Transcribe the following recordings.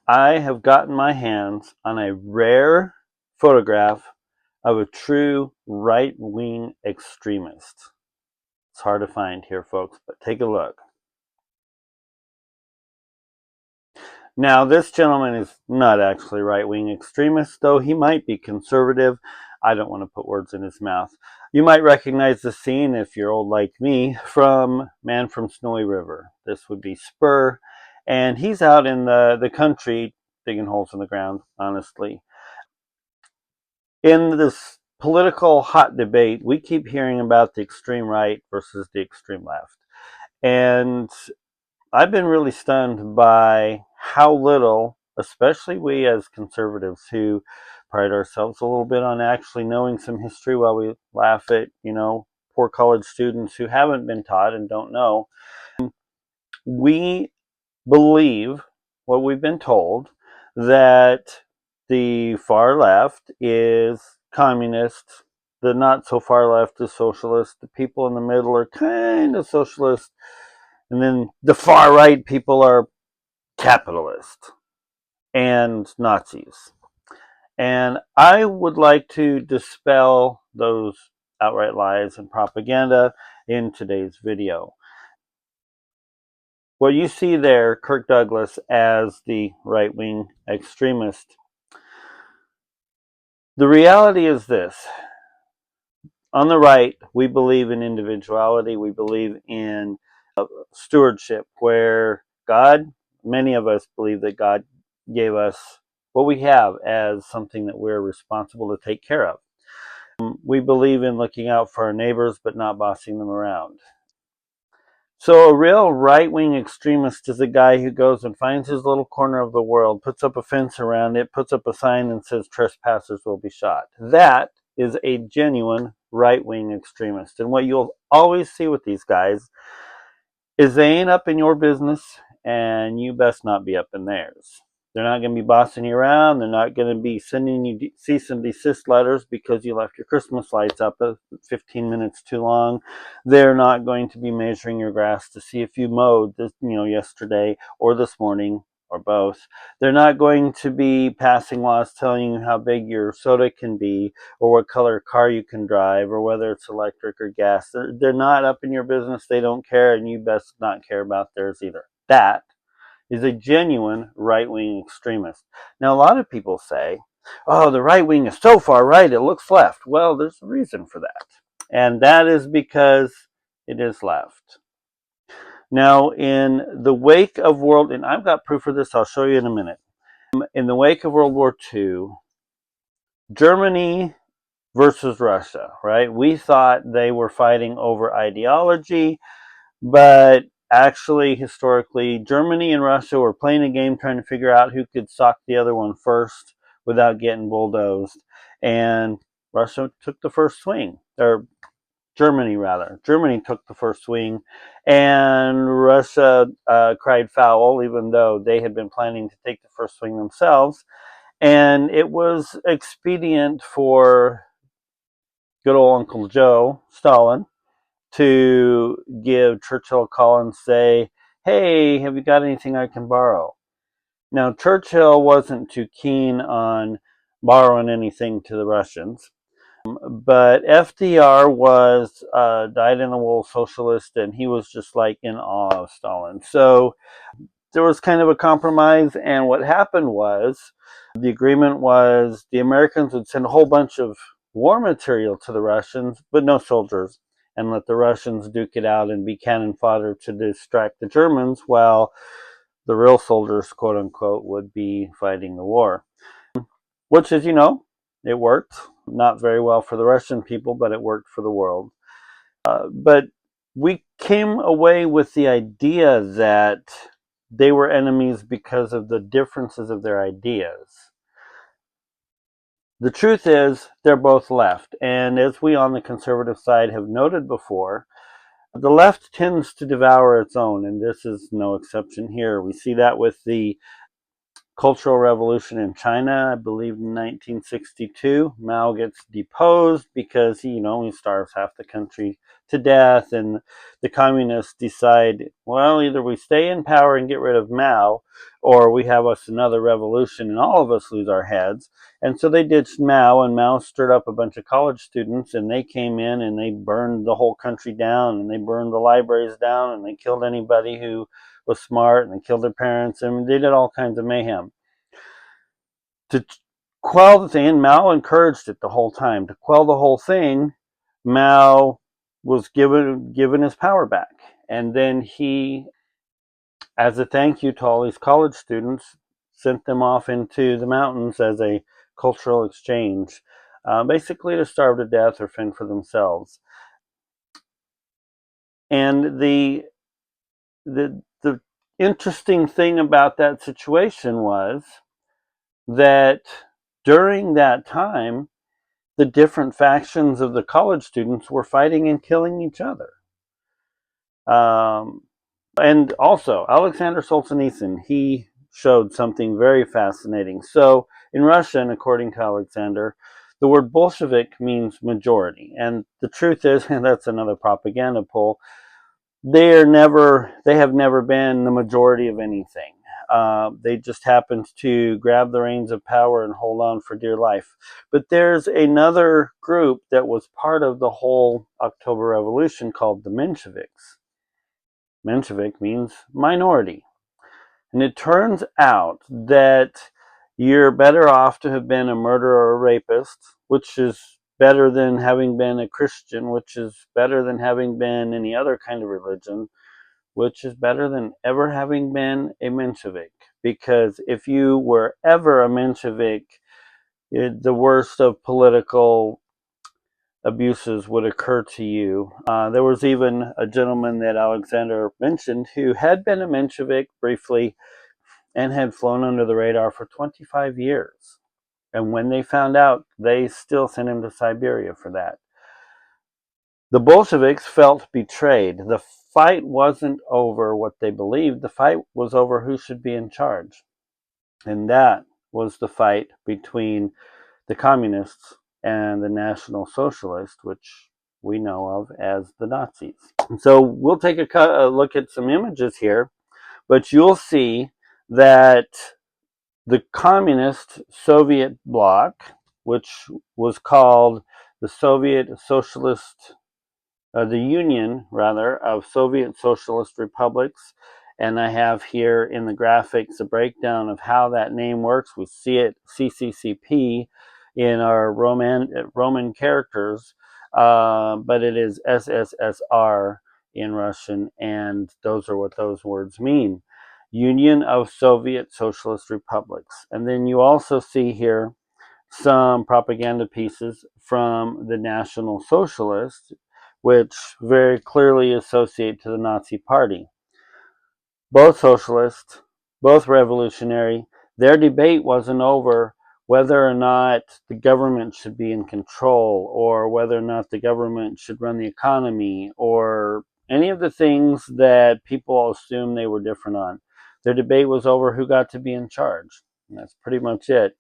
I have gotten my hands on a rare photograph of a true right-wing extremist. It's hard to find here, folks, but take a look. Now, this gentleman is not actually right-wing extremist, though he might be conservative. I don't want to put words in his mouth. You might recognize the scene, if you're old like me, from Man from Snowy River. This would be Spur, and he's out in the country digging holes in the ground, honestly. In this political hot debate, we keep hearing about the extreme right versus the extreme left. And I've been really stunned by how little, especially we as conservatives who pride ourselves a little bit on actually knowing some history, while we laugh at, poor college students who haven't been taught and don't know. We believe what we've been told, that the far left is communist, the not so far left is socialist, the people in the middle are kind of socialist, and then the far right people are capitalist and Nazis. And I would like to dispel those outright lies and propaganda in today's video. What you see there, Kirk Douglas as the right-wing extremist. The reality is this. On the right, we believe in individuality. We believe in stewardship, where God, many of us believe that God gave us what we have as something that we're responsible to take care of. We believe in looking out for our neighbors, but not bossing them around. So a real right-wing extremist is a guy who goes and finds his little corner of the world, puts up a fence around it, puts up a sign and says trespassers will be shot. That is a genuine right-wing extremist. And what you'll always see with these guys is they ain't up in your business, and you best not be up in theirs. They're not going to be bossing you around. They're not going to be sending you cease and desist letters because you left your Christmas lights up 15 minutes too long. They're not going to be measuring your grass to see if you mowed this, yesterday or this morning or both. They're not going to be passing laws telling you how big your soda can be or what color car you can drive or whether it's electric or gas. They're not up in your business. They don't care, and you best not care about theirs either. That is a genuine right-wing extremist. Now, a lot of people say, oh, the right wing is so far right, it looks left. Well, there's a reason for that. And that is because it is left. Now, in the wake of and I've got proof of this, I'll show you in a minute. In the wake of World War II, Germany versus Russia, right? We thought they were fighting over ideology, but actually, historically, Germany and Russia were playing a game trying to figure out who could sock the other one first without getting bulldozed. And Russia took the first swing, or Germany rather. Germany took the first swing, and Russia cried foul, even though they had been planning to take the first swing themselves. And it was expedient for good old Uncle Joe, Stalin, to give Churchill a call and say, hey, have you got anything I can borrow? Now, Churchill wasn't too keen on borrowing anything to the Russians, but FDR was dyed-in-the-wool socialist, and he was just like in awe of Stalin. So there was kind of a compromise, and what happened was the agreement was the Americans would send a whole bunch of war material to the Russians, but no soldiers, and let the Russians duke it out and be cannon fodder to distract the Germans, while the real soldiers, quote unquote, would be fighting the war. Which, as you know, it worked. Not very well for the Russian people, but it worked for the world. But we came away with the idea that they were enemies because of the differences of their ideas. The truth is, they're both left. And as we on the conservative side have noted before, the left tends to devour its own, and this is no exception here. We see that with the Cultural Revolution in China, I believe in 1962. Mao gets deposed because he starves half the country to death, and the communists decide, well, either we stay in power and get rid of Mao, or we have us another revolution and all of us lose our heads. And so they ditched Mao, and Mao stirred up a bunch of college students, and they came in and they burned the whole country down, and they burned the libraries down, and they killed anybody who was smart, and they killed their parents, and they did all kinds of mayhem. To quell the thing, and Mao encouraged it the whole time. To quell the whole thing, Mao was given his power back. And then he, as a thank you to all these college students, sent them off into the mountains as a cultural exchange, basically to starve to death or fend for themselves. And the interesting thing about that situation was that during that time, the different factions of the college students were fighting and killing each other. And also, Alexander Solzhenitsyn, he showed something very fascinating. So, in Russian, according to Alexander, the word Bolshevik means majority. And the truth is, and that's another propaganda poll, they have never been the majority of anything. They just happened to grab the reins of power and hold on for dear life. But there's another group that was part of the whole October Revolution called the Mensheviks. Menshevik means minority. And it turns out that you're better off to have been a murderer or a rapist, which is better than having been a Christian, which is better than having been any other kind of religion, which is better than ever having been a Menshevik. Because if you were ever a Menshevik, the worst of political abuses would occur to you. There was even a gentleman that Alexander mentioned who had been a Menshevik briefly and had flown under the radar for 25 years. And when they found out, they still sent him to Siberia for that. The Bolsheviks felt betrayed. The fight wasn't over what they believed. The fight was over who should be in charge. And that was the fight between the communists and the National Socialists, which we know of as the Nazis. So we'll take a look at some images here, but you'll see that the communist Soviet bloc, which was called the Soviet Socialist, the Union, rather, of Soviet Socialist Republics. And I have here in the graphics a breakdown of how that name works. We see it CCCP in our Roman characters, but it is SSSR in Russian, and those are what those words mean. Union of Soviet Socialist Republics. And then you also see here some propaganda pieces from the National Socialists, which very clearly associate to the Nazi Party. Both socialists, both revolutionary, their debate wasn't over whether or not the government should be in control, or whether or not the government should run the economy, or any of the things that people assume they were different on. Their debate was over who got to be in charge. And that's pretty much it.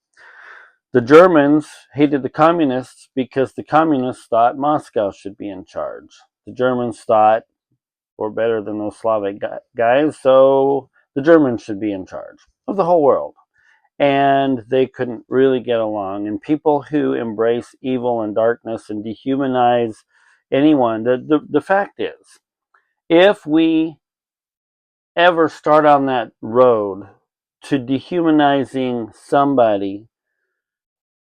The Germans hated the communists because the communists thought Moscow should be in charge. The Germans thought we're better than those Slavic guys, so the Germans should be in charge of the whole world. And they couldn't really get along. And people who embrace evil and darkness and dehumanize anyone, the fact is, if we ever start on that road to dehumanizing somebody,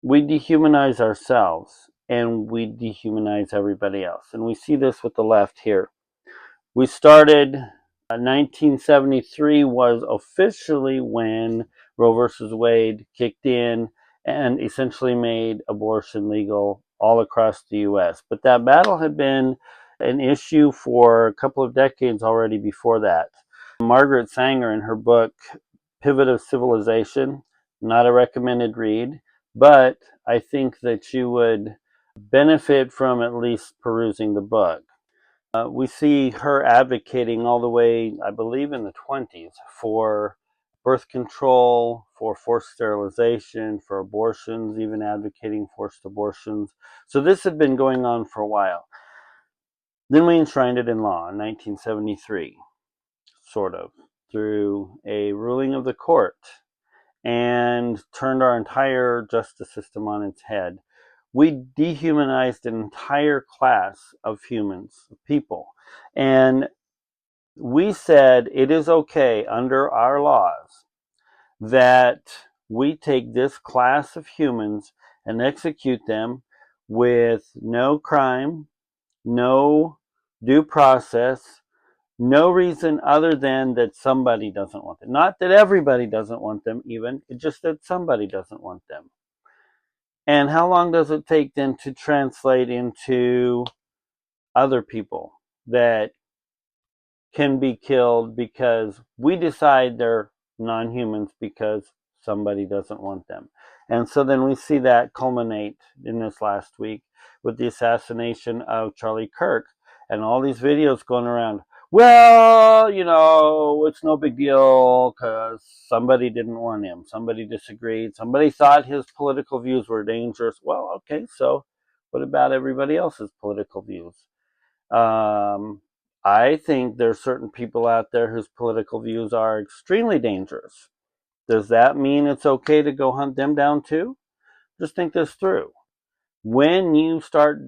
we dehumanize ourselves and we dehumanize everybody else. And we see this with the left here. We started, 1973 was officially when Roe versus Wade kicked in and essentially made abortion legal all across the US. But that battle had been an issue for a couple of decades already before that. Margaret Sanger, in her book Pivot of Civilization, not a recommended read, but I think that you would benefit from at least perusing the book. We see her advocating all the way, I believe, in the 20s for birth control, for forced sterilization, for abortions, even advocating forced abortions. So this had been going on for a while. Then we enshrined it in law in 1973, sort of, through a ruling of the court, and turned our entire justice system on its head. We dehumanized an entire class of humans, people. And we said it is okay under our laws that we take this class of humans and execute them with no crime, no due process, no reason other than that somebody doesn't want them. Not that everybody doesn't want them even, it's just that somebody doesn't want them. And how long does it take then to translate into other people that can be killed because we decide they're non-humans because somebody doesn't want them? And so then we see that culminate in this last week with the assassination of Charlie Kirk and all these videos going around. Well, it's no big deal because somebody didn't want him. Somebody disagreed. Somebody thought his political views were dangerous. Well, okay, so what about everybody else's political views? I think there's certain people out there whose political views are extremely dangerous. Does that mean it's okay to go hunt them down too? Just think this through. When you start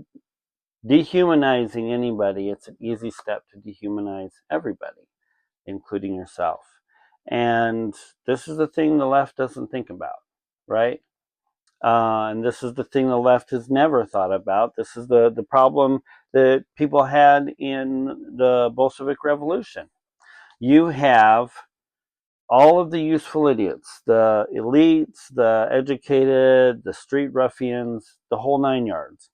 dehumanizing anybody, it's an easy step to dehumanize everybody, including yourself. And this is the thing the left doesn't think about, right? And this is the thing the left has never thought about. This is the problem that people had in the Bolshevik Revolution. You have all of the useful idiots, the elites, the educated, the street ruffians, the whole nine yards.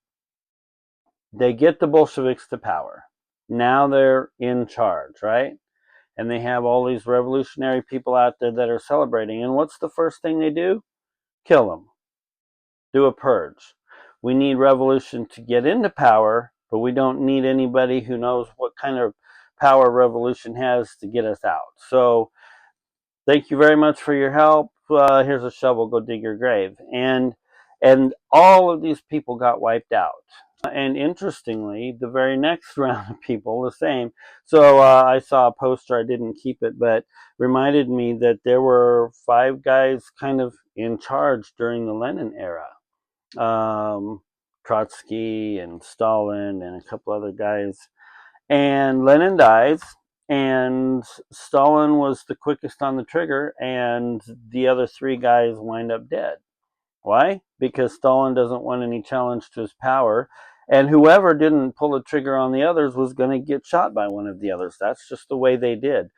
They get the Bolsheviks to power. Now they're in charge, right? And they have all these revolutionary people out there that are celebrating. And what's the first thing they do? Kill them. Do a purge. We need revolution to get into power, but we don't need anybody who knows what kind of power revolution has to get us out. So thank you very much for your help. Here's a shovel, go dig your grave. And all of these people got wiped out. And interestingly, the very next round of people, the same. So I saw a poster, I didn't keep it, but reminded me that there were 5 guys kind of in charge during the Lenin era. Trotsky and Stalin and a couple other guys. And Lenin dies, and Stalin was the quickest on the trigger, and the other 3 guys wind up dead. Why? Because Stalin doesn't want any challenge to his power, and whoever didn't pull the trigger on the others was going to get shot by one of the others. That's just the way they did.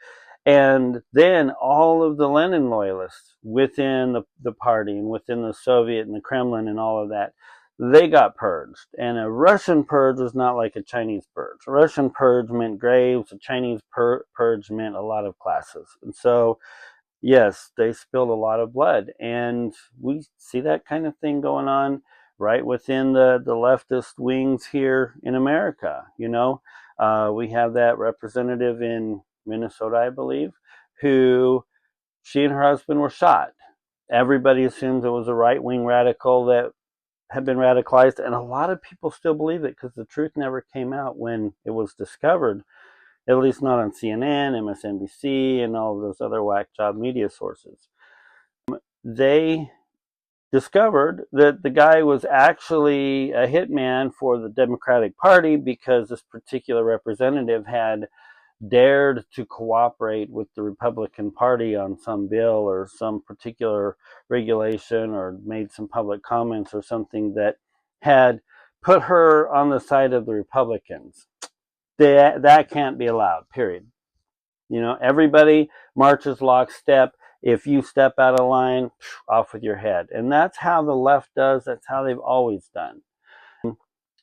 And then all of the Lenin loyalists within the party and within the Soviet and the Kremlin and all of that, they got purged. And a Russian purge was not like a Chinese purge. A Russian purge meant graves. A Chinese purge meant a lot of classes. And so, yes, they spilled a lot of blood. And we see that kind of thing going on right within the leftist wings here in America. We have that representative in Minnesota, I believe, who she and her husband were shot. Everybody assumes it was a right-wing radical that had been radicalized, and a lot of people still believe it because the truth never came out when it was discovered, at least not on CNN, MSNBC, and all of those other whack job media sources. They discovered that the guy was actually a hitman for the Democratic Party because this particular representative had dared to cooperate with the Republican Party on some bill or some particular regulation, or made some public comments or something that had put her on the side of the Republicans. That can't be allowed, period. Everybody marches lockstep. If you step out of line, off with your head. And that's how the left does. That's how they've always done.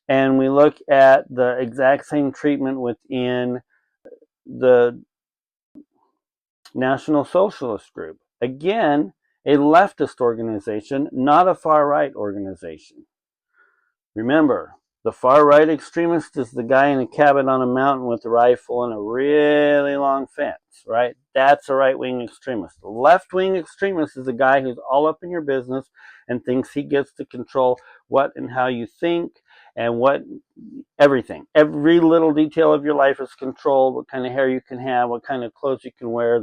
And we look at the exact same treatment within the National Socialist Group. Again, a leftist organization, not a far-right organization. Remember, The far-right extremist is the guy in a cabin on a mountain with a rifle and a really long fence, right? That's a right-wing extremist. The left-wing extremist is the guy who's all up in your business and thinks he gets to control what and how you think and what everything. Every little detail of your life is controlled. What kind of hair you can have, what kind of clothes you can wear,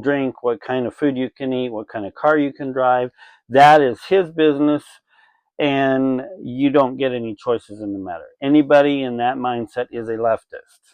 drink, what kind of food you can eat, what kind of car you can drive. That is his business. And you don't get any choices in the matter. Anybody in that mindset is a leftist,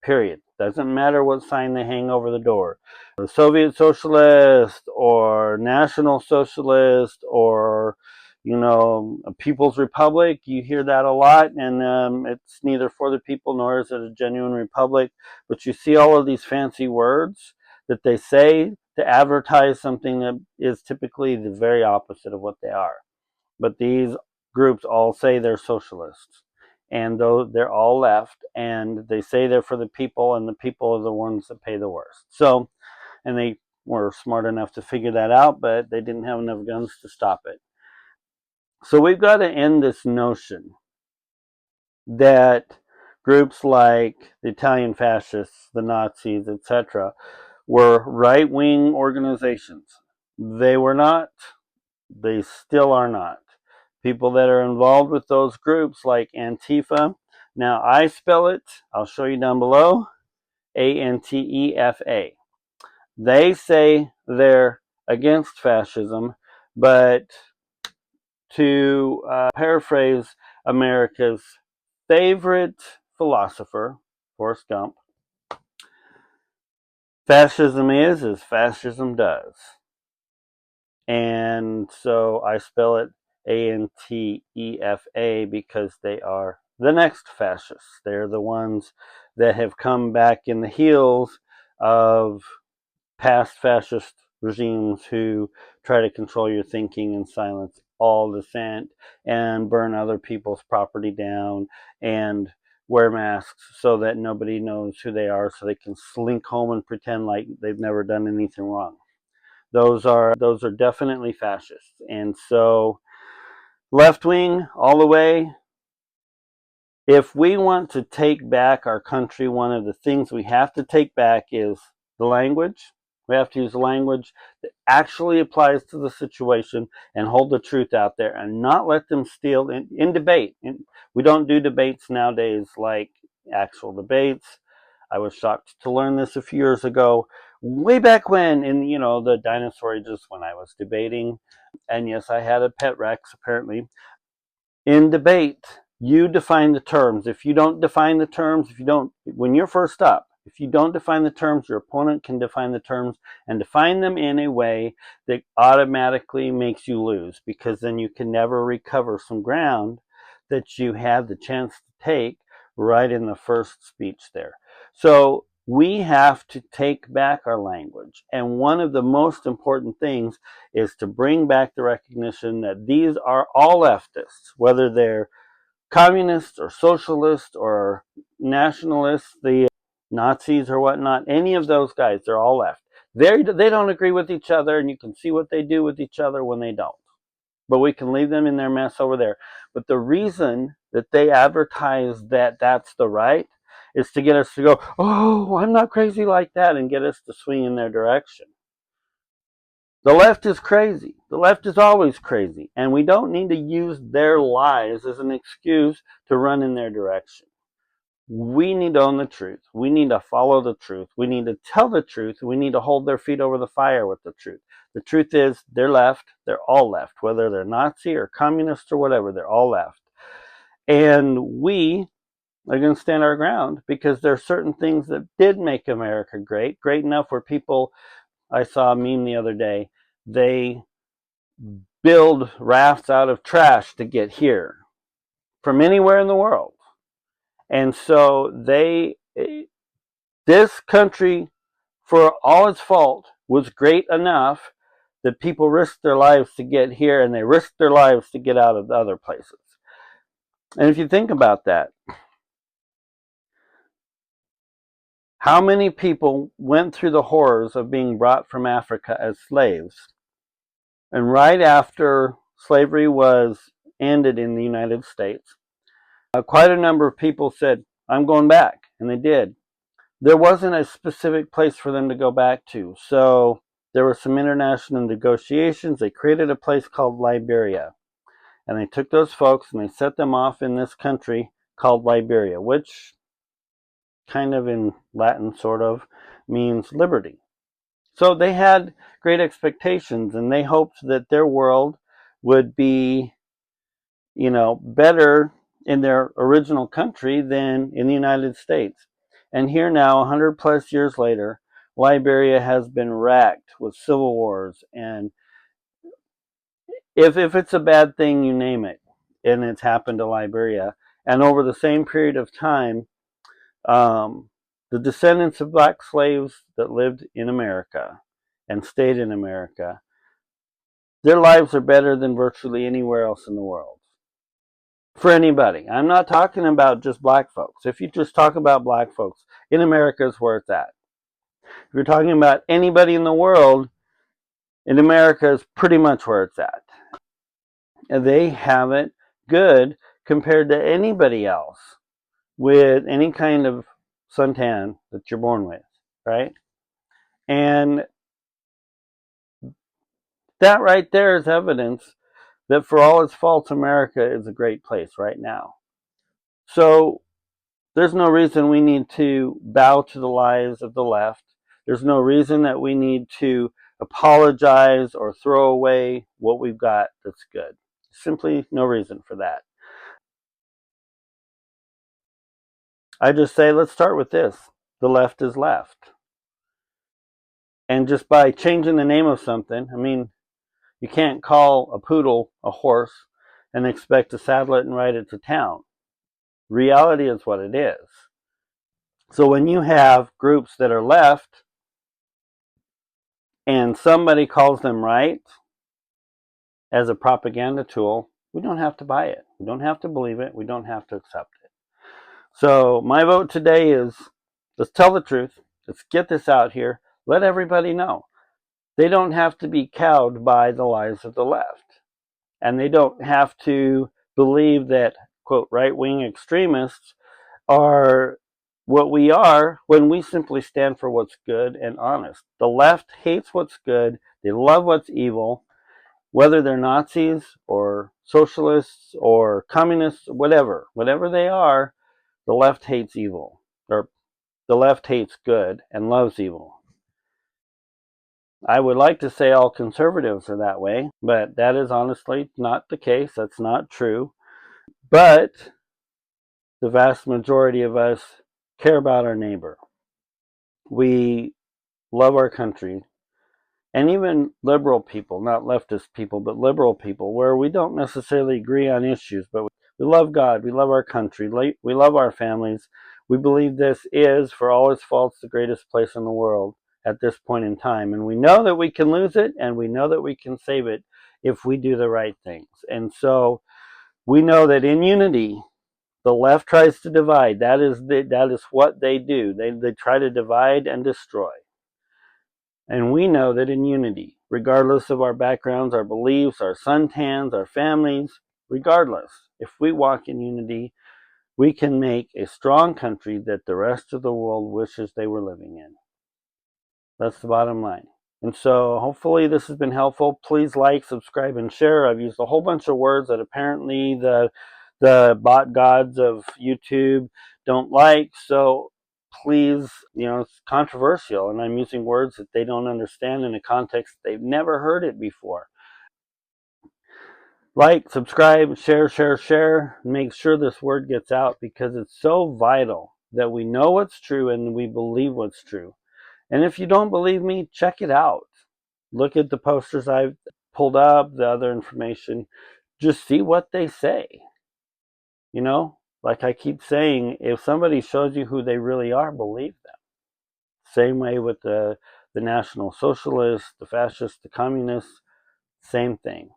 period. Doesn't matter what sign they hang over the door. The Soviet socialist or National Socialist or, a People's Republic, you hear that a lot, and it's neither for the people nor is it a genuine republic. But you see all of these fancy words that they say to advertise something that is typically the very opposite of what they are. But these groups all say they're socialists, and though they're all left, and they say they're for the people, and the people are the ones that pay the worst. So, and they were smart enough to figure that out, but they didn't have enough guns to stop it. So we've got to end this notion that groups like the Italian fascists, the Nazis, etc., were right-wing organizations. They were not. They still are not. People that are involved with those groups like Antifa. Now I spell it, I'll show you down below, Antefa. They say they're against fascism, but to paraphrase America's favorite philosopher, Forrest Gump, fascism is as fascism does. And so I spell it Antefa because they are the next fascists. They're the ones that have come back in the heels of past fascist regimes who try to control your thinking and silence all dissent and burn other people's property down and wear masks so that nobody knows who they are, so they can slink home and pretend like they've never done anything wrong. Those are definitely fascists. And so left wing all the way. If we want to take back our country, one of the things we have to take back is the language. We have to use language that actually applies to the situation and hold the truth out there and not let them steal in debate. We don't do debates nowadays like actual debates. I was shocked to learn this a few years ago, way back when in the dinosaur ages when I was debating. And yes, I had a pet Rex apparently. In debate, you define the terms. If you don't define the terms, when you're first up, if you don't define the terms, your opponent can define the terms and define them in a way that automatically makes you lose, because then you can never recover some ground that you had the chance to take right in the first speech there. So we have to take back our language. And one of the most important things is to bring back the recognition that these are all leftists, whether they're communists or socialists or nationalists, the Nazis or whatnot, any of those guys, they're all left. They don't agree with each other, and you can see what they do with each other when they don't. But we can leave them in their mess over there. But the reason that they advertise that that's the right is to get us to go, oh, I'm not crazy like that, and get us to swing in their direction. The left is crazy. The left is always crazy. And we don't need to use their lies as an excuse to run in their direction. We need to own the truth. We need to follow the truth. We need to tell the truth. We need to hold their feet over the fire with the truth. The truth is, they're left. They're all left. Whether they're Nazi or communist or whatever, they're all left. And we are going to stand our ground, because there are certain things that did make America great enough where people, I saw a meme the other day, they build rafts out of trash to get here from anywhere in the world. And so this country, for all its fault, was great enough that people risked their lives to get here, and they risked their lives to get out of the other places. And if you think about that, how many people went through the horrors of being brought from Africa as slaves? And right after slavery was ended in the United States, quite a number of people said, I'm going back, and they did. There wasn't a specific place for them to go back to, so there were some international negotiations. They created a place called Liberia, and they took those folks and they set them off in this country called Liberia, which kind of in Latin sort of means liberty. So they had great expectations, and they hoped that their world would be, better in their original country than in the United States. And here now, 100 plus years later, Liberia has been racked with civil wars. And if it's a bad thing, you name it, and it's happened to Liberia. And over the same period of time, the descendants of black slaves that lived in America and stayed in America, their lives are better than virtually anywhere else in the world. For anybody. I'm not talking about just black folks. If you just talk about black folks, in America is where it's at. If you're talking about anybody in the world, in America is pretty much where it's at. And they have it good compared to anybody else with any kind of suntan that you're born with, right? And that right there is evidence that for all its faults, America is a great place right now. So there's no reason we need to bow to the lies of the left. There's no reason that we need to apologize or throw away what we've got that's good. Simply no reason for that. I just say, let's start with this. The left is left. And just by changing the name of something, I mean, you can't call a poodle a horse and expect to saddle it and ride it to town. Reality is what it is. So when you have groups that are left and somebody calls them right as a propaganda tool, we don't have to buy it. We don't have to believe it. We don't have to accept it. So my vote today is, let's tell the truth. Let's get this out here. Let everybody know. They don't have to be cowed by the lies of the left. And they don't have to believe that, quote, right-wing extremists are what we are when we simply stand for what's good and honest. The left hates what's good. They love what's evil. Whether they're Nazis or socialists or communists, whatever they are, the left hates evil. Or the left hates good and loves evil. I would like to say all conservatives are that way, but that is honestly not the case. That's not true. But the vast majority of us care about our neighbor. We love our country. And even liberal people, not leftist people, but liberal people, where we don't necessarily agree on issues, but we love God, we love our country, we love our families. We believe this is, for all its faults, the greatest place in the world at this point in time. And we know that we can lose it, and we know that we can save it if we do the right things. And so we know that in unity, the left tries to divide. That is what they do. They try to divide and destroy. And we know that in unity, regardless of our backgrounds, our beliefs, our suntans, our families, regardless, if we walk in unity, we can make a strong country that the rest of the world wishes they were living in. That's the bottom line. And so hopefully this has been helpful. Please like, subscribe, and share. I've used a whole bunch of words that apparently the bot gods of YouTube don't like. So please, it's controversial, and I'm using words that they don't understand in a context they've never heard it before. Like, subscribe, share. Make sure this word gets out, because it's so vital that we know what's true and we believe what's true. And if you don't believe me, check it out. Look at the posters I've pulled up, the other information. Just see what they say. Like I keep saying, if somebody shows you who they really are, believe them. Same way with the National Socialists, the Fascists, the Communists, same thing.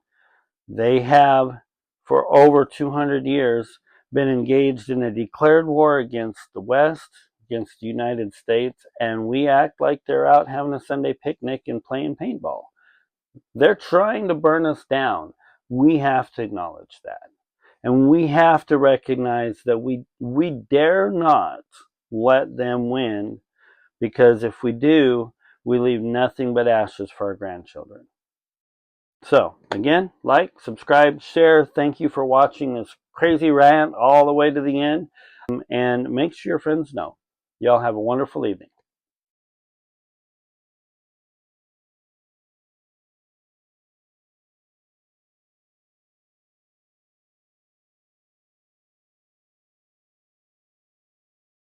They have, for over 200 years, been engaged in a declared war against the West, against the United States, and we act like they're out having a Sunday picnic and playing paintball. They're trying to burn us down. We have to acknowledge that. And we have to recognize that we dare not let them win, because if we do, we leave nothing but ashes for our grandchildren. So, again, like, subscribe, share. Thank you for watching this crazy rant all the way to the end. And make sure your friends know. Y'all have a wonderful evening.